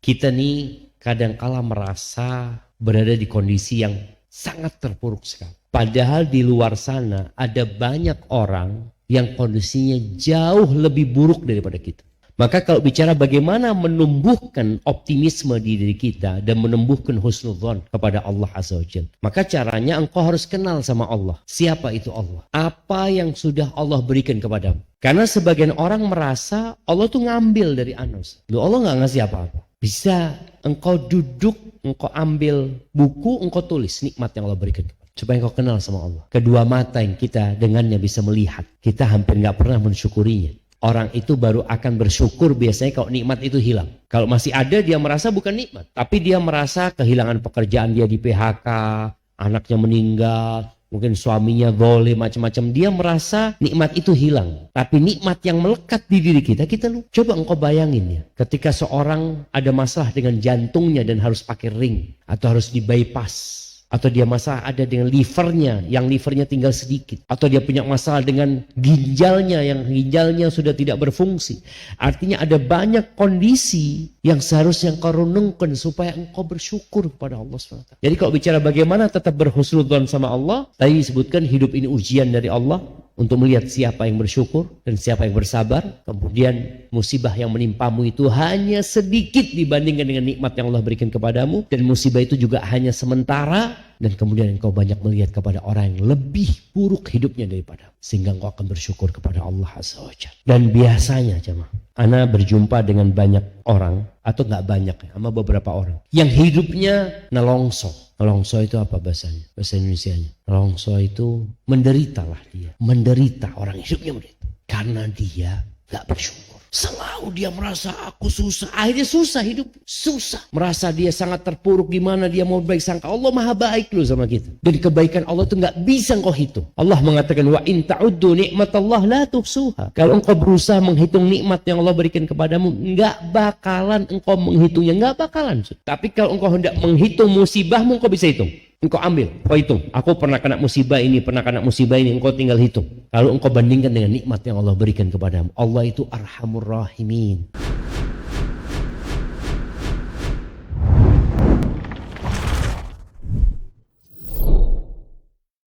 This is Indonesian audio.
Kita nih kadangkala merasa berada di kondisi yang sangat terpuruk sekali. Padahal di luar sana ada banyak orang yang kondisinya jauh lebih buruk daripada kita. Maka kalau bicara bagaimana menumbuhkan optimisme di diri kita dan menumbuhkan husnudzon kepada Allah Azza wa Jalla, maka caranya engkau harus kenal sama Allah. Siapa itu Allah? Apa yang sudah Allah berikan kepadamu? Karena sebagian orang merasa Allah tuh ngambil dari Anas. Loh, Allah nggak ngasih apa-apa. Bisa engkau duduk, engkau ambil buku, engkau tulis nikmat yang Allah berikan. Supaya engkau kenal sama Allah. Kedua mata yang kita dengannya bisa melihat. Kita hampir nggak pernah mensyukurinya. Orang itu baru akan bersyukur biasanya kalau nikmat itu hilang. Kalau masih ada dia merasa bukan nikmat. Tapi dia merasa kehilangan pekerjaan, dia di PHK, anaknya meninggal, mungkin suaminya boleh macam-macam. Dia merasa nikmat itu hilang. Tapi nikmat yang melekat di diri kita lupa. Coba engkau bayangin ya. Ketika seorang ada masalah dengan jantungnya dan harus pakai ring. Atau harus di bypass. Atau dia masalah ada dengan livernya, yang livernya tinggal sedikit. Atau dia punya masalah dengan ginjalnya, yang ginjalnya sudah tidak berfungsi. Artinya ada banyak kondisi yang seharusnya engkau renungkan supaya engkau bersyukur kepada Allah SWT. Jadi kalau bicara bagaimana tetap berhusnudzon sama Allah, tadi disebutkan hidup ini ujian dari Allah untuk melihat siapa yang bersyukur dan siapa yang bersabar. Kemudian musibah yang menimpamu itu hanya sedikit dibandingkan dengan nikmat yang Allah berikan kepadamu. Dan musibah itu juga hanya sementara. Dan kemudian engkau banyak melihat kepada orang yang lebih buruk hidupnya daripada. Sehingga engkau akan bersyukur kepada Allah Azza wa Jalla. Dan biasanya jemaah, ana berjumpa dengan banyak orang, atau nggak banyak ya, sama beberapa orang yang hidupnya nelongso. Nelongso itu apa bahasanya? Bahasa Indonesianya. Nelongso itu menderita lah dia. Menderita, orang hidupnya menderita. Karena dia nggak bersyukur. Selalu dia merasa aku susah. Akhirnya susah hidup. Susah. Merasa dia sangat terpuruk. Gimana dia mau baik sangka. Allah maha baik loh sama kita. Dan kebaikan Allah itu gak bisa engkau hitung. Allah mengatakan wa in ta'uddu ni'matallah la tuhsuha. Kalau engkau berusaha menghitung nikmat yang Allah berikan kepadamu, gak bakalan engkau menghitungnya. Gak bakalan. Tapi kalau engkau hendak menghitung musibahmu, engkau bisa hitung. Engkau ambil, engkau hitung. Aku pernah kena musibah ini, pernah kena musibah ini. Engkau tinggal hitung. Kalau engkau bandingkan dengan nikmat yang Allah berikan kepadamu. Allah itu Arhamur Rahimin.